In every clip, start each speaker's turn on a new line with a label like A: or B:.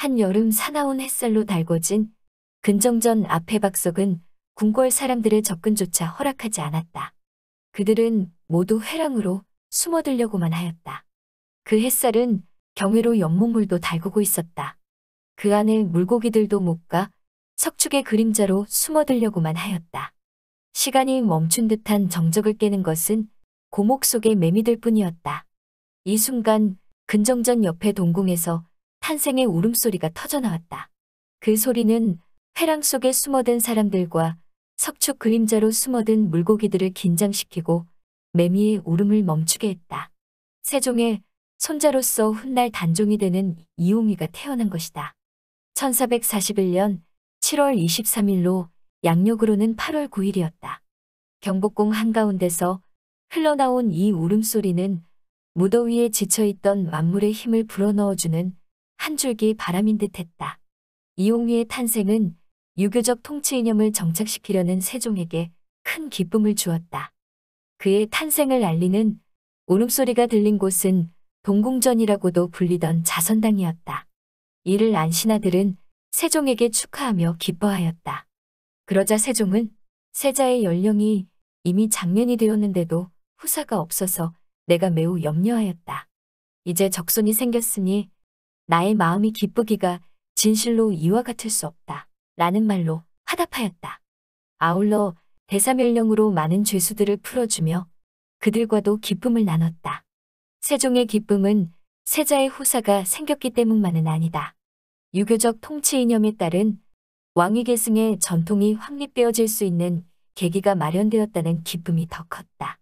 A: 한여름 사나운 햇살로 달궈진 근정전 앞에 박석은 궁궐 사람들의 접근조차 허락하지 않았다. 그들은 모두 회랑으로 숨어들려고만 하였다. 그 햇살은 경회로 연못물도 달구고 있었다. 그 안에 물고기들도 못 가 석축의 그림자로 숨어들려고만 하였다. 시간이 멈춘 듯한 정적을 깨는 것은 고목 속의 매미들 뿐이었다. 이 순간 근정전 옆의 동궁에서 탄생의 울음소리가 터져나왔다. 그 소리는 회랑 속에 숨어든 사람들과 석축 그림자로 숨어든 물고기들을 긴장시키고 매미의 울음을 멈추게 했다. 세종의 손자로서 훗날 단종이 되는 이홍위가 태어난 것이다. 1441년 7월 23일로 양력으로는 8월 9일이었다. 경복궁 한가운데서 흘러나온 이 울음소리는 무더위에 지쳐있던 만물의 힘을 불어넣어주는 한 줄기 바람인 듯했다. 이홍위의 탄생은 유교적 통치 이념을 정착시키려는 세종에게 큰 기쁨을 주었다. 그의 탄생을 알리는 울음소리가 들린 곳은 동궁전이라고도 불리던 자선당이었다. 이를 안 신하들은 세종에게 축하하며 기뻐하였다. 그러자 세종은 세자의 연령이 이미 장년이 되었는데도 후사가 없어서 내가 매우 염려하였다. 이제 적손이 생겼으니 나의 마음이 기쁘기가 진실로 이와 같을 수 없다. 라는 말로 화답하였다. 아울러 대사멸령으로 많은 죄수들을 풀어주며 그들과도 기쁨을 나눴다. 세종의 기쁨은 세자의 후사가 생겼기 때문만은 아니다. 유교적 통치 이념에 따른 왕위 계승의 전통이 확립되어질 수 있는 계기가 마련되었다는 기쁨이 더 컸다.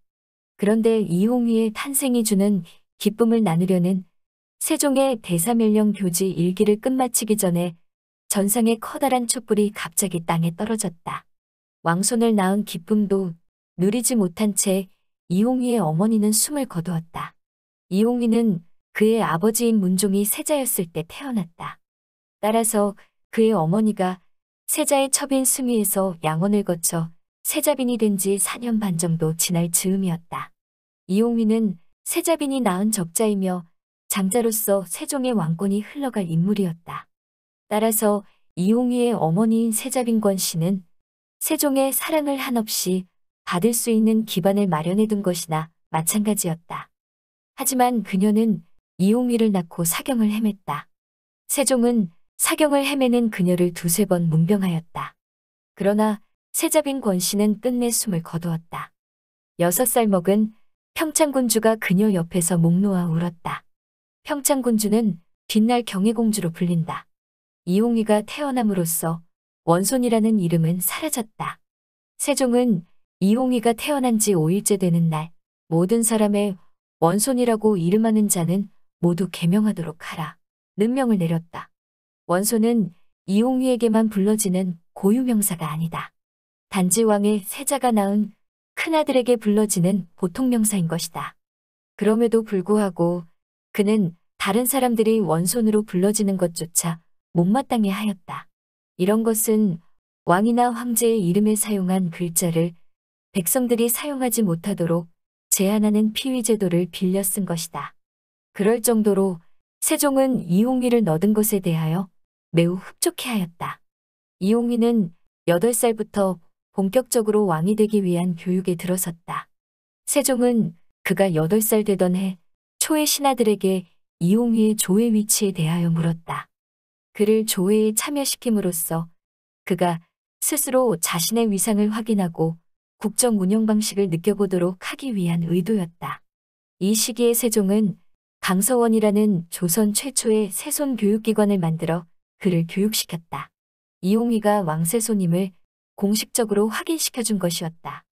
A: 그런데 이홍위의 탄생이 주는 기쁨을 나누려는 세종의 대사멸령 교지 일기를 끝마치기 전에 전상의 커다란 촛불이 갑자기 땅에 떨어졌다. 왕손을 낳은 기쁨도 누리지 못한 채 이홍위의 어머니는 숨을 거두었다. 이홍위는 그의 아버지인 문종이 세자였을 때 태어났다. 따라서 그의 어머니가 세자의 첩인 승위에서 양원을 거쳐 세자빈이 된 지 4년 반 정도 지날 즈음이었다. 이홍위는 세자빈이 낳은 적자이며 장자로서 세종의 왕권이 흘러갈 인물이었다. 따라서 이홍위의 어머니인 세자빈권 씨는 세종의 사랑을 한없이 받을 수 있는 기반을 마련해둔 것이나 마찬가지였다. 하지만 그녀는 이홍위를 낳고 사경을 헤맸다. 세종은 사경을 헤매는 그녀를 두세 번 문병하였다. 그러나 세자빈권 씨는 끝내 숨을 거두었다. 6살 먹은 평창군주가 그녀 옆에서 목 놓아 울었다. 평창군주는 뒷날 경혜공주로 불린다. 이홍위가 태어남으로써 원손이라는 이름은 사라졌다. 세종은 이홍위가 태어난 지 5일째 되는 날 모든 사람의 원손이라고 이름하는 자는 모두 계명하도록 하라. 는 명을 내렸다. 원손은 이홍위에게만 불러지는 고유명사가 아니다. 단지 왕의 세자가 낳은 큰아들에게 불러지는 보통 명사인 것이다. 그럼에도 불구하고 그는 다른 사람들이 원손으로 불러지는 것조차 못마땅해 하였다. 이런 것은 왕이나 황제의 이름에 사용한 글자를 백성들이 사용하지 못하도록 제한하는 피위제도를 빌려 쓴 것이다. 그럴 정도로 세종은 이홍위를 넣은 것에 대하여 매우 흡족해하였다. 이홍위는 8살부터 본격적으로 왕이 되기 위한 교육에 들어섰다. 세종은 그가 8살 되던 해 초의 신하들에게 이홍위의 조의 위치에 대하여 물었다. 그를 조회에 참여시킴으로써 그가 스스로 자신의 위상을 확인하고 국정 운영 방식을 느껴보도록 하기 위한 의도였다. 이 시기에 세종은 강서원이라는 조선 최초의 세손 교육기관을 만들어 그를 교육시켰다. 이홍위가 왕세손임을 공식적으로 확인시켜준 것이었다.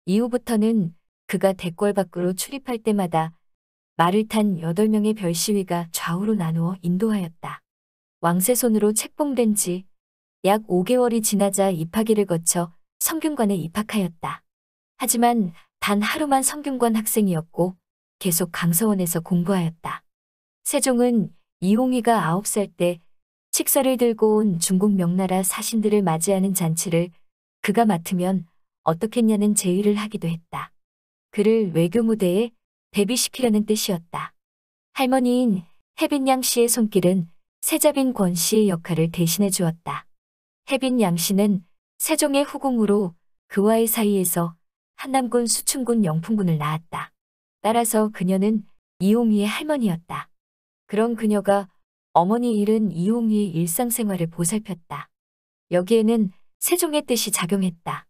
A: 이후부터는 그가 대궐 밖으로 출입할 때마다 말을 탄 8명의 별시위가 좌우로 나누어 인도하였다. 왕세손으로 책봉된 지 약 5개월이 지나자 입학일을 거쳐 성균관에 입학하였다. 하지만 단 하루만 성균관 학생이었고 계속 강서원에서 공부하였다. 세종은 이홍위가 9살 때 칙서를 들고 온 중국 명나라 사신들을 맞이하는 잔치를 그가 맡으면 어떻겠냐는 제의를 하기도 했다. 그를 외교 무대에 데뷔시키려는 뜻이었다. 할머니인 혜빈양 씨의 손길은 세자빈 권 씨의 역할을 대신해 주었다. 혜빈 양 씨는 세종의 후궁으로 그와의 사이에서 한남군 수춘군 영풍군을 낳았다. 따라서 그녀는 이홍희의 할머니였다. 그런 그녀가 어머니 잃은 이홍희의 일상생활을 보살폈다. 여기에는 세종의 뜻이 작용했다.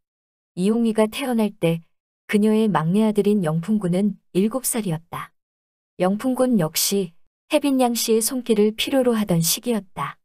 A: 이홍희가 태어날 때 그녀의 막내 아들인 영풍군은 7살이었다. 영풍군 역시 혜빈 양 씨의 손길을 필요로 하던 시기였다.